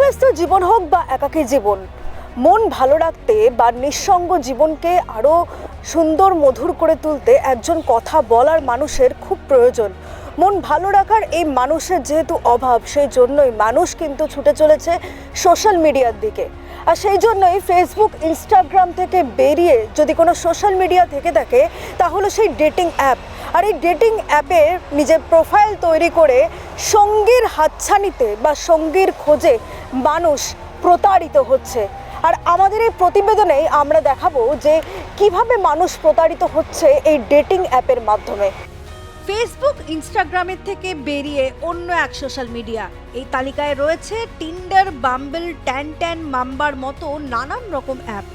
কর্মব্যস্ত জীবন হোক বা একাকী জীবন, মন ভালো রাখতে বা নিঃসঙ্গ জীবনকে আরও সুন্দর মধুর করে তুলতে একজন কথা বলার মানুষের খুব প্রয়োজন। মন ভালো রাখার এই মানুষের যেহেতু অভাব, সেই জন্যই মানুষ কিন্তু ছুটে চলেছে সোশ্যাল মিডিয়ার দিকে। আর সেই জন্যই ফেসবুক, ইনস্টাগ্রাম থেকে বেরিয়ে যদি কোনো সোশ্যাল মিডিয়া থেকে থাকে তাহলে সেই ডেটিং অ্যাপ। আর এই ডেটিং অ্যাপে নিজের প্রোফাইল তৈরি করে সঙ্গীর হাতছানিতে বা সঙ্গীর খোঁজে মানুষ প্রতারিত হচ্ছে। আর আমাদের এই প্রতিবেদনেই আমরা দেখাবো যে কিভাবে মানুষ প্রতারিত হচ্ছে এই ডেটিং অ্যাপের মাধ্যমে। ফেসবুক, ইনস্টাগ্রামের থেকে বেরিয়ে অন্য এক সোশ্যাল মিডিয়া, এই তালিকায় রয়েছে টিন্ডার, বাম্বল, ট্যান, মাম্বার মতো নানান রকম অ্যাপ।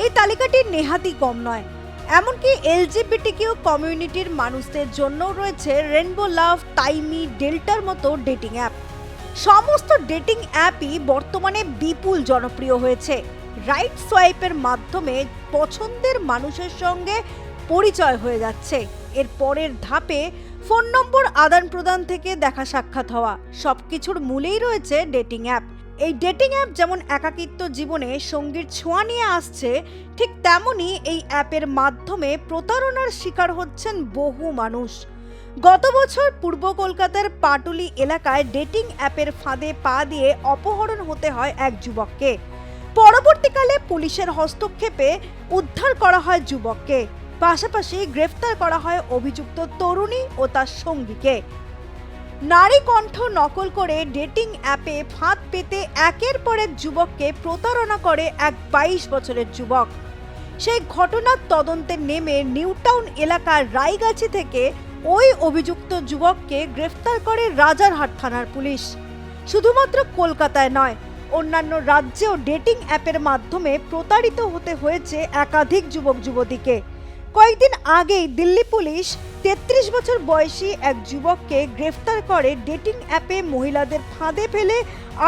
এই তালিকাটি নেহাতি কম নয়। এমনকি এলজিবিটিকিউ কমিউনিটির মানুষদের জন্যও রয়েছে রেনবো লাভ, টাইমি, ডেল্টার মতো ডেটিং অ্যাপ। সমস্ত ডেটিং অ্যাপই বর্তমানে বিপুল জনপ্রিয় হয়েছে। রাইট সোয়াইপের মাধ্যমে পছন্দের মানুষের সঙ্গে পরিচয় হয়ে যাচ্ছে। এর পরের ধাপে ফোন নম্বর আদান প্রদান থেকে দেখা সাক্ষাৎ হওয়া, সবকিছুর মূলেই রয়েছে ডেটিং অ্যাপ। এই ডেটিং অ্যাপ যেমন একাকিত্ব জীবনে সঙ্গীর ছোঁয়া নিয়ে আসছে, ঠিক তেমনই এই অ্যাপের মাধ্যমে প্রতারণার শিকার হচ্ছেন বহু মানুষ। গত বছর পূর্ব কলকাতার পাটুলি এলাকায় ডেটিং অ্যাপের ফাঁদে পা দিয়ে অপহরণ হতে হয় এক যুবককে। পরবর্তীকালে পুলিশের হস্তক্ষেপে উদ্ধার করা হয় যুবককে। পাশাপাশি গ্রেফতার করা হয় অভিযুক্ত তরুণী ও তার সঙ্গীকে। নারী কণ্ঠ নকল করে ডেটিং অ্যাপে ফাঁদ পেতে একের পর এক যুবককে প্রতারণা করে এক 22 বছরের যুবক। সেই ঘটনার তদন্তে নেমে নিউটাউন এলাকার রায়গাছি থেকে ওই অভিযুক্ত যুবককে গ্রেফতার করে রাজারহাট থানার পুলিশ। শুধুমাত্র কলকাতায় নয়, অন্যান্য রাজ্যেও ডেটিং অ্যাপের মাধ্যমে প্রতারিত হতে হয়েছে একাধিক যুবক যুবতীকে। কয়েকদিন আগেই দিল্লি পুলিশ 33 বছর বয়সী এক যুবককে গ্রেফতার করে ডেটিং অ্যাপে মহিলাদের ফাঁদে ফেলে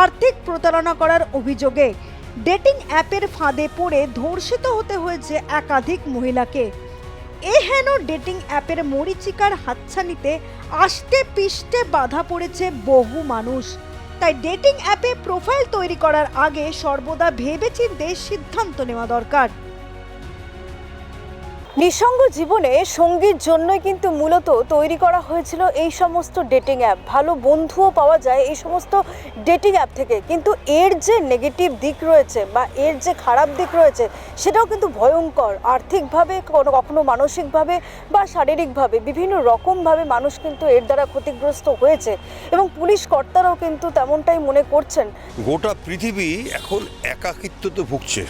আর্থিক প্রতারণা করার অভিযোগে। ডেটিং অ্যাপের ফাঁদে পড়ে ধর্ষিত হতে হয়েছে একাধিক মহিলাকে। হেন ডেটিং অ্যাপের মরীচিকার হাতছানিতে আষ্টে পিষ্টে বাধা পড়েছে বহু মানুষ। তাই ডেটিং অ্যাপে প্রোফাইল তৈরি করার আগে সর্বদা ভেবেচিন্তে সিদ্ধান্ত নেওয়া দরকার। নিঃসঙ্গ জীবনে সঙ্গীর জন্যই কিন্তু মূলত তৈরি করা হয়েছিল এই সমস্ত ডেটিং অ্যাপ। ভালো বন্ধুও পাওয়া যায় এই সমস্ত ডেটিং অ্যাপ থেকে, কিন্তু এর যে নেগেটিভ দিক রয়েছে বা এর যে খারাপ দিক রয়েছে সেটাও কিন্তু ভয়ঙ্কর। আর্থিকভাবে, কখনো মানসিকভাবে বা শারীরিকভাবে বিভিন্ন রকমভাবে মানুষ কিন্তু এর দ্বারা ক্ষতিগ্রস্ত হয়েছে এবং পুলিশ কর্তারাও কিন্তু তেমনটাই মনে করছেন। গোটা পৃথিবী এখন একাকিত্বতে ভুগছে,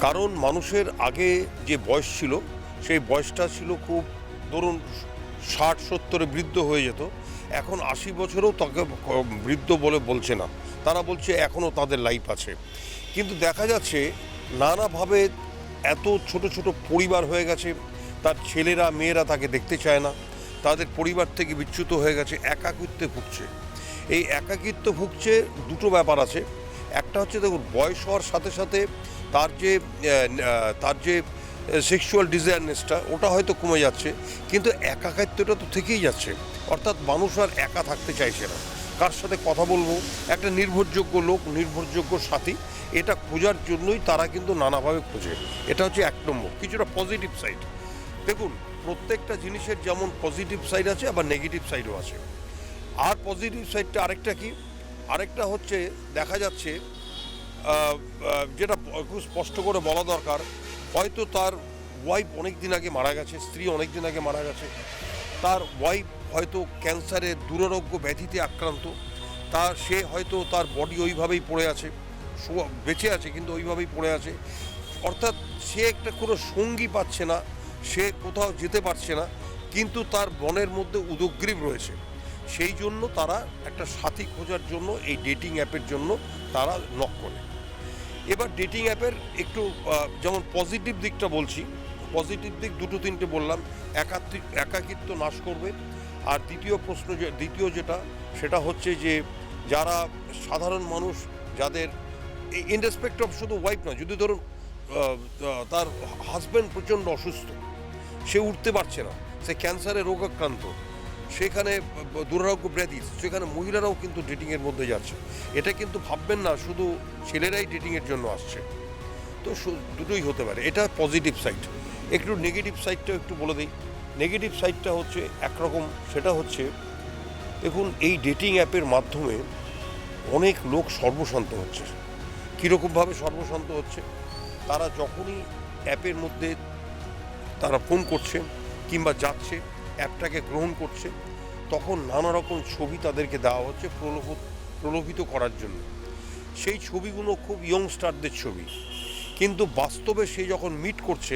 কারণ মানুষের আগে যে বয়স ছিল সেই বয়সটা ছিল খুব, ধরুন 60-70-এ বৃদ্ধ হয়ে যেত। এখন 80 বছরেও তাকে বৃদ্ধ বলে বলছে না, তারা বলছে এখনও তাদের লাইফ আছে। কিন্তু দেখা যাচ্ছে নানাভাবে এত ছোট ছোট পরিবার হয়ে গেছে, তার ছেলেরা মেয়েরা তাকে দেখতে চায় না, তাদের পরিবার থেকে বিচ্যুত হয়ে গেছে, একাকিত্বে ভুগছে। এই একাকিত্ব ভুগছে দুটো ব্যাপার আছে। একটা হচ্ছে, দেখুন, বয়স হওয়ার সাথে সাথে তার যে সেক্সুয়াল ডিজায়ারনেসটা ওটা হয়তো কমে যাচ্ছে, কিন্তু একাকিত্বটা তো থেকেই যাচ্ছে। অর্থাৎ মানুষ আর একা থাকতে চাইছে না, কার সাথে কথা বলবো, একটা নির্ভরযোগ্য লোক, নির্ভরযোগ্য সাথী, এটা খোঁজার জন্যই তারা কিন্তু নানাভাবে খোঁজে। এটা হচ্ছে এক নম্বর। কিছুটা পজিটিভ সাইড, দেখুন, প্রত্যেকটা জিনিসের যেমন পজিটিভ সাইড আছে আবার নেগেটিভ সাইডও আছে। আর পজিটিভ সাইডটা আরেকটা কি, আরেকটা হচ্ছে দেখা যাচ্ছে যেটা খুব স্পষ্ট করে বলা দরকার, হয়তো তার ওয়াইফ অনেক দিন আগে মারা গেছে, স্ত্রী অনেক দিন আগে মারা গেছে, তার ওয়াইফ হয়তো ক্যান্সারের দুরারোগ্য ব্যাধিতে আক্রান্ত, সে হয়তো তার বডি ওইভাবেই পড়ে আছে, বেঁচে আছে কিন্তু ওইভাবেই পড়ে আছে। অর্থাৎ সে একটা কোনো সঙ্গী পাচ্ছে না, সে কোথাও যেতে পারছে না, কিন্তু তার মনের মধ্যে উদগ্রীব রয়েছে। সেই জন্য তারা একটা সাথী খোঁজার জন্য এই ডেটিং অ্যাপের জন্য তারা নক করে। এবার ডেটিং অ্যাপের একটু যেমন পজিটিভ দিকটা বলছি, পজিটিভ দিক দুটো তিনটে বললাম। একাকিত্ব নাশ করবে। আর দ্বিতীয় যেটা, সেটা হচ্ছে যে যারা সাধারণ মানুষ, যাদের ইন রেসপেক্ট অফ শুধু ওয়াইফ নয়, যদি ধরুন তার হাজব্যান্ড প্রচণ্ড অসুস্থ, সে উঠতে পারছে না, সে ক্যান্সারে রোগাক্রান্ত, সেখানে দুরারোগ্য ব্যাধি, সেখানে মহিলারাও কিন্তু ডেটিংয়ের মধ্যে যাচ্ছে। এটা কিন্তু ভাববেন না শুধু ছেলেরাই ডেটিংয়ের জন্য আসছে, তো দুটোই হতে পারে। এটা পজিটিভ সাইড। একটু নেগেটিভ সাইডটাও একটু বলে দিই। নেগেটিভ সাইডটা হচ্ছে একরকম, সেটা হচ্ছে দেখুন এই ডেটিং অ্যাপের মাধ্যমে অনেক লোক সর্বশান্ত হচ্ছে। কীরকমভাবে সর্বশান্ত হচ্ছে, তারা যখনই অ্যাপের মধ্যে তারা ফোন করছে কিংবা যাচ্ছে, অ্যাপটাকে গ্রহণ করছে, তখন নানা রকম ছবি তাদেরকে দেওয়া হচ্ছে প্রলোভিত করার জন্য। সেই ছবিগুলো খুব ইয়ংস্টারদের ছবি, কিন্তু বাস্তবে সে যখন মিট করছে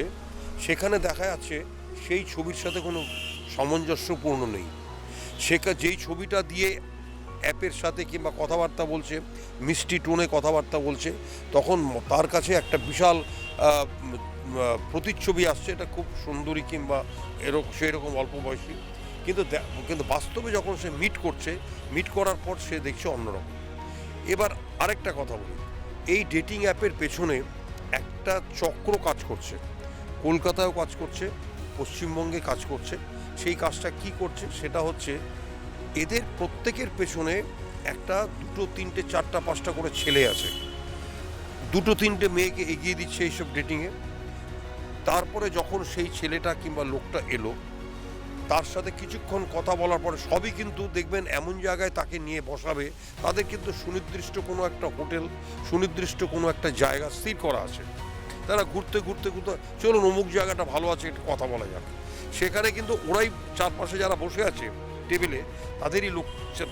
সেখানে দেখা যাচ্ছে সেই ছবির সাথে কোনো সামঞ্জস্যপূর্ণ নেই। যেই ছবিটা দিয়ে অ্যাপের সাথে কিংবা কথাবার্তা বলছে, মিষ্টি টোনে কথাবার্তা বলছে, তখন তার কাছে একটা বিশাল প্রতিচ্ছবি আসছে, এটা খুব সুন্দরী কিংবা সেই রকম অল্প বয়সী, কিন্তু বাস্তবে যখন সে মিট করার পর সে দেখছে অন্যরকম। এবার আরেকটা কথা বলি, এই ডেটিং অ্যাপের পেছনে একটা চক্র কাজ করছে। কলকাতায়ও কাজ করছে, পশ্চিমবঙ্গে কাজ করছে। সেই কাজটা কি করছে সেটা হচ্ছে এদের প্রত্যেকের পেছনে একটা 2, 3, 4, 5টা করে ছেলে আছে। 2, 3টে মেয়েকে এগিয়ে দিচ্ছে এইসব ডেটিংয়ে। তারপরে যখন সেই ছেলেটা কিংবা লোকটা এলো, তার সাথে কিছুক্ষণ কথা বলার পরে সবই কিন্তু দেখবেন এমন জায়গায় তাকে নিয়ে বসাবে, তাদের কিন্তু সুনির্দিষ্ট কোনো একটা হোটেল, সুনির্দিষ্ট কোনো একটা জায়গা স্থির করা আছে। তারা ঘুরতে চলুন অমুক জায়গাটা ভালো আছে, একটু কথা বলা যাক। সেখানে কিন্তু ওরাই চারপাশে যারা বসে আছে টেবিলে,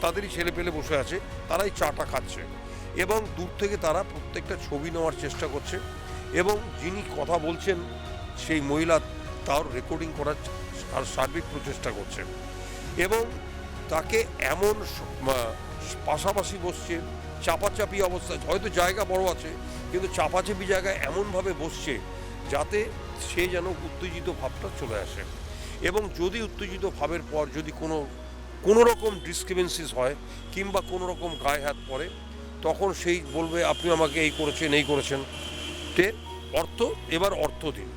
তাদেরই ছেলে পেলে বসে আছে, তারাই চাটা খাচ্ছে এবং দূর থেকে তারা প্রত্যেকটা ছবি নেওয়ার চেষ্টা করছে এবং যিনি কথা বলছেন সেই মহিলা তার রেকর্ডিং করার আর সার্বিক প্রচেষ্টা করছে এবং তাকে এমন পাশাপাশি বসছে, চাপাচাপি অবস্থায়, হয়তো জায়গা বড় আছে কিন্তু চাপাচাপি জায়গায় এমনভাবে বসছে যাতে সে যেন উত্তেজিত ভাবটা চলে আসে। এবং যদি উত্তেজিত ভাবের পর যদি কোনো রকম ডিসক্রিমিনেন্সিস হয় কিংবা কোনো রকম গায়ে হাত পড়ে, তখন সেই বলবে আপনি আমাকে এই করেছেন এবার অর্থ দিন।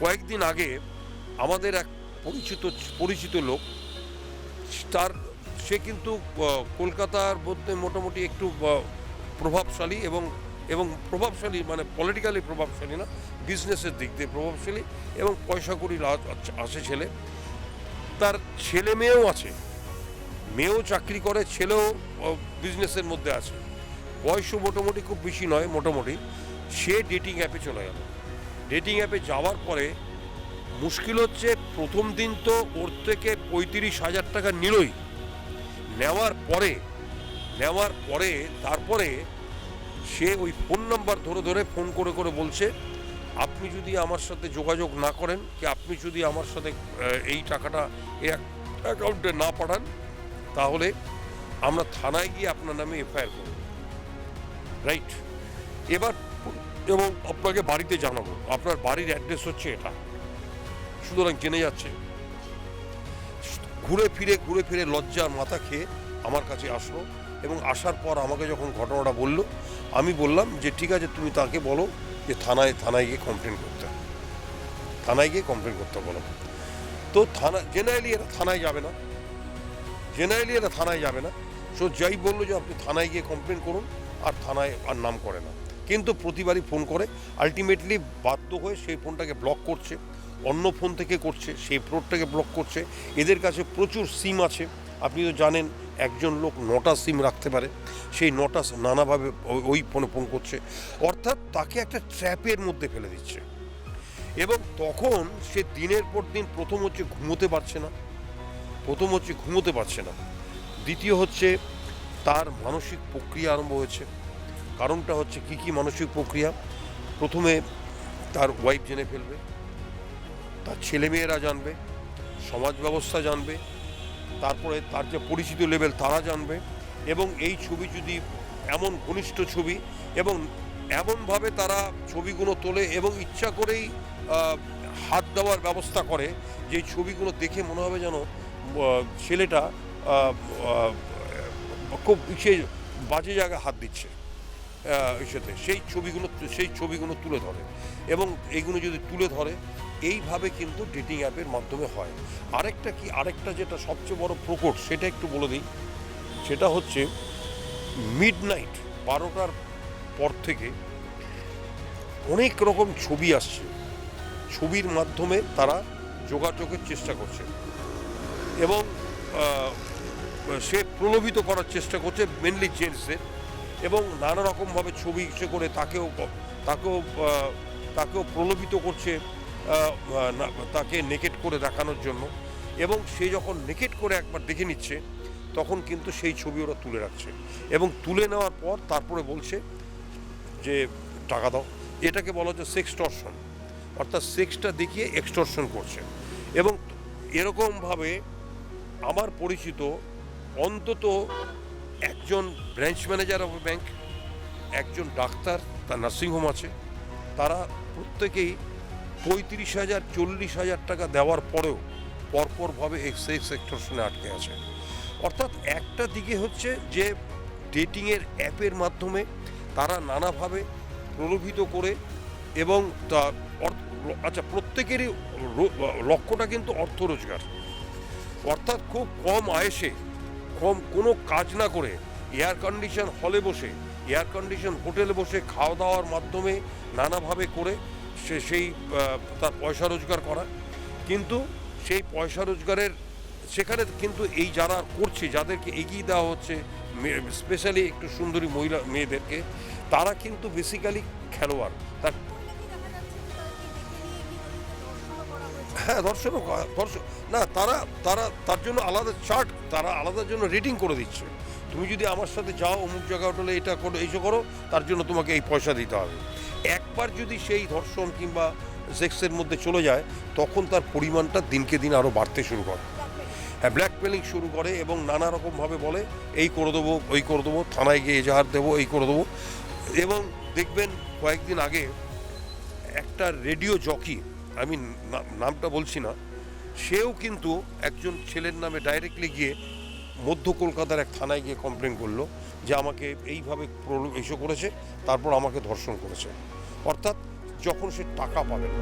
কয়েকদিন আগে আমাদের এক পরিচিত লোক, সে কিন্তু কলকাতার মধ্যে মোটামুটি একটু প্রভাবশালী এবং প্রভাবশালী মানে পলিটিক্যালি প্রভাবশালী না, বিজনেসের দিক দিয়ে প্রভাবশালী এবং পয়সা কড়ি আছে ছেলে। তার ছেলে মেয়েও আছে, মেয়েও চাকরি করে, ছেলেও বিজনেসের মধ্যে আছে, বয়সও মোটামুটি খুব বেশি নয়, মোটামুটি। সে ডেটিং অ্যাপে চলে গেল। ডেটিং অ্যাপে যাওয়ার পরে মুশকিল হচ্ছে, প্রথম দিন তো ওর থেকে 35,000 টাকা নিলই। নেওয়ার পরে তারপরে সে ওই ফোন নাম্বার ধরে ফোন করে বলছে, আপনি যদি আমার সাথে যোগাযোগ না করেন, কি আপনি যদি আমার সাথে এই টাকাটা এই অ্যাকাউন্টে না পাঠান, তাহলে আমরা থানায় গিয়ে আপনার নামে এফআইআর করব। রাইট? এবং আপনাকে বাড়িতে জানাবো, আপনার বাড়ির অ্যাড্রেস হচ্ছে এটা। সুতরাং জেনে যাচ্ছে। ঘুরে ফিরে লজ্জার মাথা খেয়ে আমার কাছে আসলো এবং আসার পর আমাকে যখন ঘটনাটা বলল, আমি বললাম যে ঠিক আছে, তুমি তাকে বলো যে থানায় গিয়ে কমপ্লেন করতে বলো। তো জেনারেলি এরা থানায় যাবে না। সো যাই বললো যে আপনি থানায় গিয়ে কমপ্লেন করুন, আর থানায় আর নাম করে না। কিন্তু প্রতিবারই ফোন করে, আলটিমেটলি বাধ্য হয়ে সেই ফোনটাকে ব্লক করছে, অন্য ফোন থেকে করছে, সেই ফ্রডটাকে ব্লক করছে। এদের কাছে প্রচুর সিম আছে, আপনি তো জানেন একজন লোক 9টা সিম রাখতে পারে, সেই 9টা নানাভাবে ওই ফোনে ফোন করছে, অর্থাৎ তাকে একটা ট্র্যাপের মধ্যে ফেলে দিচ্ছে। এবং তখন সে দিনের পর দিন প্রথম হচ্ছে ঘুমোতে পারছে না, দ্বিতীয় হচ্ছে তার মানসিক প্রক্রিয়া আরম্ভ হয়েছে। কারণটা হচ্ছে কি মানসিক প্রক্রিয়া, প্রথমে তার ওয়াইফ জেনে ফেলবে, তার ছেলেমেয়েরা জানবে, সমাজ ব্যবস্থা জানবে, তারপরে তার যে পরিচিত লেভেল তারা জানবে। এবং এই ছবি যদি এমন ঘনিষ্ঠ ছবি এবং এমনভাবে তারা ছবিগুলো তোলে এবং ইচ্ছা করেই হাত দেওয়ার ব্যবস্থা করে, যে ছবিগুলো দেখে মনে হবে যেন ছেলেটা খুব সে বাজে জায়গায় হাত দিচ্ছে। ইসেতে সেই ছবিগুলো তুলে ধরে, এবং এইগুলো যদি তুলে ধরে এইভাবে কিন্তু ডেটিং অ্যাপের মাধ্যমে হয়। আরেকটা যেটা সবচেয়ে বড় প্রকট সেটা একটু বলে দিই, সেটা হচ্ছে মিডনাইট 12টার পর থেকে অনেক রকম ছবি আসছে, ছবির মাধ্যমে তারা যোগাযোগের চেষ্টা করছে এবং সে প্রলোভিত করার চেষ্টা করছে মেনলি জেন্টসদের, এবং নানা রকমভাবে ছবি সে করে তাকেও প্রলোভিত করছে তাকে নেকেট করে দেখানোর জন্য, এবং সে যখন নেকেট করে একবার দেখে নিচ্ছে তখন কিন্তু সেই ছবি ওরা তুলে রাখছে, এবং তুলে নেওয়ার পর তারপরে বলছে যে টাকা দাও। এটাকে বলা হচ্ছে সেক্সটর্শন, অর্থাৎ সেক্সটা দেখিয়ে এক্সটর্শন করছে। এবং এরকমভাবে আমার পরিচিত অন্তত একজন ব্রাঞ্চ ম্যানেজার অফ ব্যাংক, একজন ডাক্তার, তার নার্সিংহোম আছে, তারা প্রত্যেকেই 35,000 40,000 টাকা দেওয়ার পরেও পরপরভাবে সেক্স এক্সটর্শনে আটকে আছে। অর্থাৎ একটা দিকে হচ্ছে যে ডেটিংয়ের অ্যাপের মাধ্যমে তারা নানাভাবে প্রলোভিত করে, এবং প্রত্যেকেরই লক্ষ্যটা কিন্তু অর্থ রোজগার, অর্থাৎ খুব কম আয়েসে কোনো কাজ না করে এয়ার কন্ডিশন হলে বসে, এয়ার কন্ডিশন হোটেলে বসে খাওয়া দাওয়ার মাধ্যমে নানাভাবে করে সেই তার পয়সা রোজগার করা। কিন্তু সেই পয়সা রোজগারের সেখানে কিন্তু এই যারা করছে, যাদেরকে এগিয়ে দেওয়া হচ্ছে, স্পেশালি একটু সুন্দরী মহিলা মেয়েদেরকে, তারা কিন্তু বেসিক্যালি খেলোয়াড়। হ্যাঁ, দর্শন না, তার জন্য আলাদা চার্ট, তারা আলাদা জন্য রেটিং করে দিচ্ছে। তুমি যদি আমার সাথে যাও অমুক জায়গা হোটেলে এটা করো, এইসব করো, তার জন্য তোমাকে এই পয়সা দিতে হবে। একবার যদি সেই ধর্ষণ কিংবা সেক্সের মধ্যে চলে যায় তখন তার পরিমাণটা দিনকে দিন আরও বাড়তে শুরু করে। হ্যাঁ, ব্ল্যাকমেলিং শুরু করে এবং নানা রকমভাবে বলে এই করে দেবো, ওই করে দেবো, থানায় গিয়ে এজাহার দেবো, এই করে দেবো। এবং দেখবেন কয়েকদিন আগে একটা রেডিও জকি, আমি নামটা বলছি না, সেও কিন্তু একজন ছেলের নামে ডাইরেক্টলি গিয়ে মধ্য কলকাতার এক থানায় গিয়ে কমপ্লেন করলো যে আমাকে এইভাবে এসে করেছে, তারপর আমাকে ধর্ষণ করেছে। অর্থাৎ যখন সে টাকা পাবে না।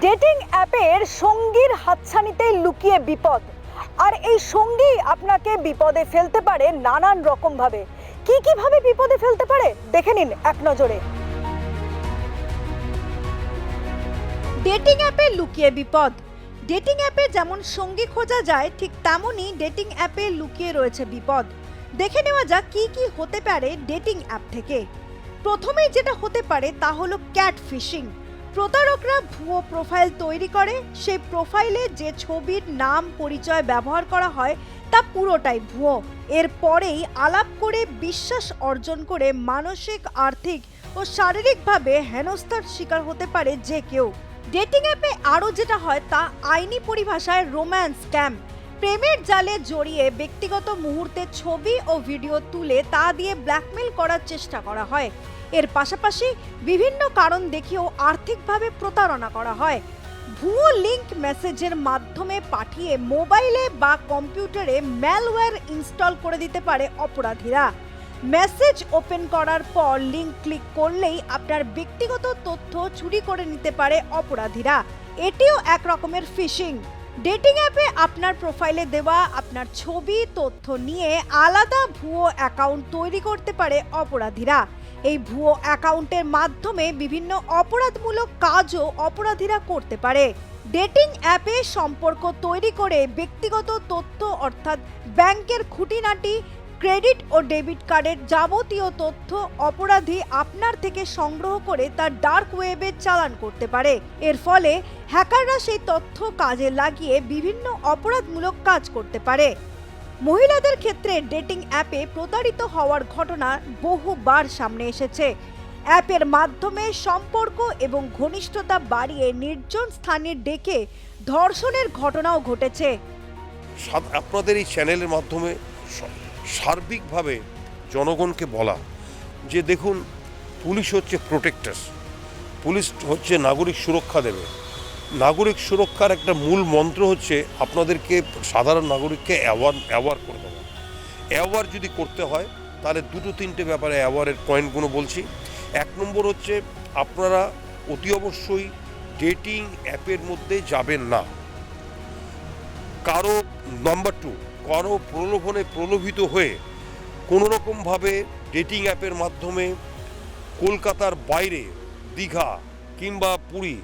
ডেটিং অ্যাপের সঙ্গীর হাতছানিতে লুকিয়ে বিপদ, আর এই সঙ্গী আপনাকে বিপদে ফেলতে পারে নানান রকম ভাবে। কিভাবে বিপদে ফেলতে পারে দেখে নিন এক নজরে। ডেটিং অ্যাপে লুকিয়ে বিপদ। ডেটিং অ্যাপে যেমন সঙ্গী খোঁজা যায়, ঠিক তেমনই ডেটিং অ্যাপে লুকিয়ে রয়েছে বিপদ। দেখে নেওয়া যাক কি হতে পারে ডেটিং অ্যাপ থেকে। প্রথমেই যেটা হতে পারে তা হলো ক্যাট ফিশিং। প্রতারকরা ভুয়ো প্রোফাইল তৈরি করে, সেই প্রোফাইলে যে ছবির নাম পরিচয় ব্যবহার করা হয় তা পুরোটাই ভুয়ো। এরপরেই আলাপ করে বিশ্বাস অর্জন করে মানসিক, আর্থিক ও শারীরিকভাবে হেনস্থার শিকার হতে পারে যে কেউ। ডেটিং অ্যাপে আরও যেটা হয় তা আইনি পরিভাষায় রোম্যান্স স্ক্যাম। প্রেমের জালে জড়িয়ে ব্যক্তিগত মুহূর্তের ছবি ও ভিডিও তুলে তা দিয়ে ব্ল্যাকমেল করার চেষ্টা করা হয়। এর পাশাপাশি বিভিন্ন কারণ দেখিয়েও আর্থিকভাবে প্রতারণা করা হয়। ভুয়ো লিঙ্ক মেসেজের মাধ্যমে পাঠিয়ে মোবাইলে বা কম্পিউটারে ম্যালওয়্যার ইনস্টল করে দিতে পারে অপরাধীরা। মেসেজ ওপেন করার পর লিঙ্ক ক্লিক করলেই আপনার ব্যক্তিগত তথ্য চুরি করে নিতে পারে অপরাধীরা। এটিও এক রকমের ফিশিং। ডেটিং অ্যাপে আপনার প্রোফাইলে দেওয়া আপনার ছবি, তথ্য নিয়ে আলাদা ভুয়ো অ্যাকাউন্ট তৈরি করতে পারে অপরাধীরা। এই ভুয়ো অ্যাকাউন্টের মাধ্যমে বিভিন্ন অপরাধমূলক কাজও অপরাধীরা করতে পারে। ডেটিং অ্যাপে সম্পর্ক তৈরি করে ব্যক্তিগত তথ্য অর্থাৎ ব্যাংকের খুঁটিনাটি, ক্রেডিট ও ডেবিট কার্ডের যাবতীয় তথ্য অপরাধী আপনার থেকে সংগ্রহ করে তার ডার্ক ওয়েবে চালান করতে পারে। এর ফলে হ্যাকাররা সেই তথ্য কাজে লাগিয়ে বিভিন্ন অপরাধমূলক কাজ করতে পারে। মহিলাদের ক্ষেত্রে ডেটিং অ্যাপে প্রতারিত হওয়ার ঘটনা বহুবার সামনে এসেছে। অ্যাপের মাধ্যমে সম্পর্ক এবং ঘনিষ্ঠতা বাড়িয়ে নির্জন স্থানে ডেকে ধর্ষণের ঘটনাও ঘটেছে। আপনাদের এই চ্যানেলের মাধ্যমে সার্বিকভাবে জনগণকে বলা যে দেখুন, পুলিশ হচ্ছে প্রোটেক্টার্স, পুলিশ হচ্ছে নাগরিক সুরক্ষা দেবে। নাগরিক সুরক্ষার একটা মূল মন্ত্র হচ্ছে আপনাদেরকে সাধারণ নাগরিককে অ্যাওয়ার করে দেওয়া। অ্যাওয়ার যদি করতে হয় তাহলে দুটো তিনটে ব্যাপারে অ্যাওয়ারের পয়েন্টগুলো বলছি। 1 নম্বর হচ্ছে আপনারা অতি অবশ্যই ডেটিং অ্যাপের মধ্যে যাবেন না। নাম্বার 2, কারো প্রলোভনে প্রলোভিত হয়ে কোনো রকমভাবে ডেটিং অ্যাপের মাধ্যমে কলকাতার বাইরে দীঘা কিংবা পুরী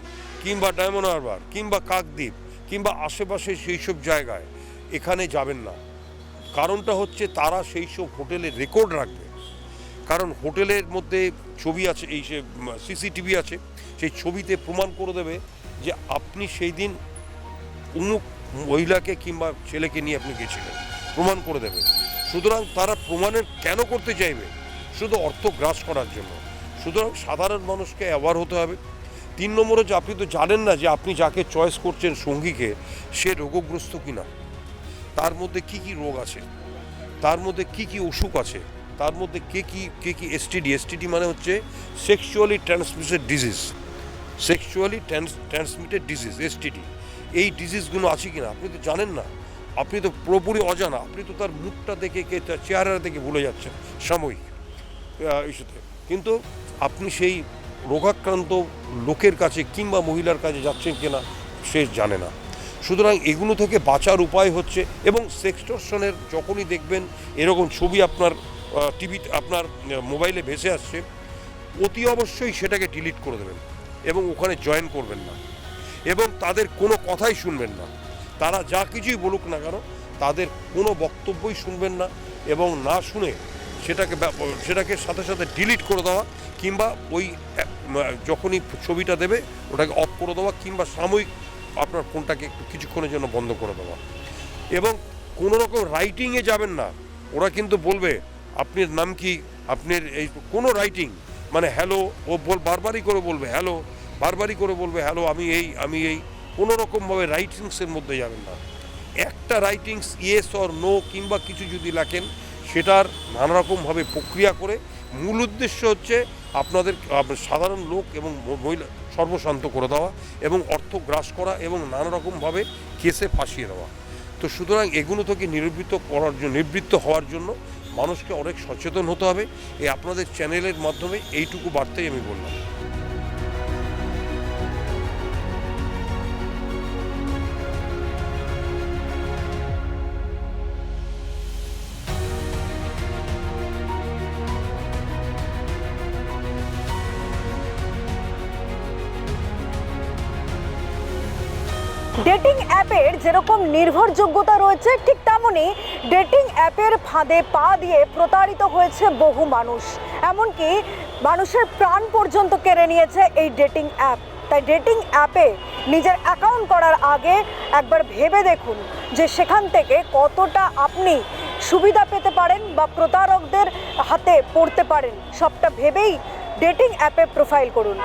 কিংবা ডায়মন্ড হারবার কিংবা কাকদ্বীপ কিংবা আশেপাশে সেই সব জায়গায় এখানে যাবেন না। কারণটা হচ্ছে তারা সেই সব হোটেলে রেকর্ড রাখবে, কারণ হোটেলের মধ্যে ছবি আছে, এই সে সিসিটিভি আছে, সেই ছবিতে প্রমাণ করে দেবে যে আপনি সেই দিন অমুক মহিলাকে কিংবা ছেলেকে নিয়ে আপনি গেছিলেন, প্রমাণ করে দেবে। সুতরাং তারা প্রমাণের কেন করতে চাইবে? শুধু অর্থ গ্রাস করার জন্য। সুতরাং সাধারণ মানুষকে অ্যাওয়ার হতে হবে। 3 নম্বর হচ্ছে আপনি তো জানেন না যে আপনি যাকে চয়েস করছেন সঙ্গীকে সে রোগগ্রস্ত কিনা, তার মধ্যে কি কি রোগ আছে, তার মধ্যে কি কি অসুখ আছে, তার মধ্যে কে কি এসটিডি মানে হচ্ছে সেক্সুয়ালি ট্রান্সমিটেড ডিজিজ, এসটিডি। এই ডিজিজগুলো আছে কিনা আপনি তো জানেন না, আপনি তো পুরোপুরি অজানা, আপনি তো তার মুখটা দেখে তার চেহারা দেখে ভুলে যাচ্ছেন সাময়িক ইস্যুতে, কিন্তু আপনি সেই রোগাক্রান্ত লোকের কাছে কিংবা মহিলার কাছে যাচ্ছেন কিনা সে জানে না। সুতরাং এগুলো থেকে বাঁচার উপায় হচ্ছে, এবং সেক্সটর্শনের যখনই দেখবেন এরকম ছবি আপনার টিভিতে আপনার মোবাইলে ভেসে আসছে, অতি অবশ্যই সেটাকে ডিলিট করে দেবেন এবং ওখানে জয়েন করবেন না, এবং তাদের কোনো কথাই শুনবেন না। তারা যা কিছুই বলুক না কেন তাদের কোনো বক্তব্যই শুনবেন না, এবং না শুনে সেটাকে সাথে সাথে ডিলিট করে দেওয়া, কিংবা ওই যখনই ছবিটা দেবে ওটাকে অফ করে দেওয়া, কিংবা সাময়িক আপনার ফোনটাকে একটু কিছুক্ষণের জন্য বন্ধ করে দেওয়া। এবং কোনো রকম রাইটিংয়ে যাবেন না। ওরা কিন্তু বলবে আপনার নাম কি, আপনার এই কোনো রাইটিং মানে হ্যালো, ও বারবারই করে বলবে হ্যালো, বারবারই করে বলবে হ্যালো, আমি এই কোনো রকমভাবে রাইটিংসের মধ্যে যাবেন না। একটা রাইটিংস ইয়েস অর নো কিংবা কিছু যদি লেখেন সেটার নানা রকমভাবে প্রক্রিয়া করে, মূল উদ্দেশ্য হচ্ছে আপনাদের সাধারণ লোক এবং মহিলা সর্বশান্ত করে দেওয়া এবং অর্থ গ্রাস করা এবং নানা রকমভাবে কেসে ফাঁসিয়ে দেওয়া। তো সুতরাং এগুলো থেকে নিবৃত্ত হওয়ার জন্য মানুষকে অনেক সচেতন হতে হবে। এই আপনাদের চ্যানেলের মাধ্যমে এইটুকু বার্তাই আমি বললাম। ডেটিং অ্যাপের যেরকম নির্ভরযোগ্যতা রয়েছে, ঠিক তেমনই ডেটিং অ্যাপের ফাঁদে পা দিয়ে প্রতারিত হয়েছে বহু মানুষ, এমনকি মানুষের প্রাণ পর্যন্ত কেড়ে নিয়েছে এই ডেটিং অ্যাপ। তাই ডেটিং অ্যাপে নিজের অ্যাকাউন্ট করার আগে একবার ভেবে দেখুন যে সেখান থেকে কতটা আপনি সুবিধা পেতে পারেন বা প্রতারকদের হাতে পড়তে পারেন, সবটা ভেবেই ডেটিং অ্যাপে প্রোফাইল করুন।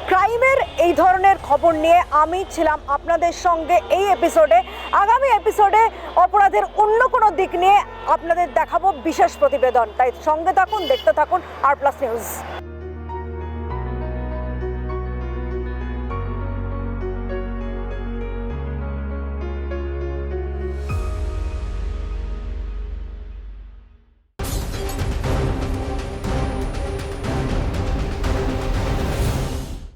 ক্রাইমের এই ধরনের খবর নিয়ে আমি ছিলাম আপনাদের সঙ্গে এই এপিসোডে। আগামী এপিসোডে অপরাধের অন্য কোনো দিক নিয়ে আপনাদের দেখাবো বিশেষ প্রতিবেদন। তাই সঙ্গে থাকুন, দেখতে থাকুন আর প্লাস নিউজ।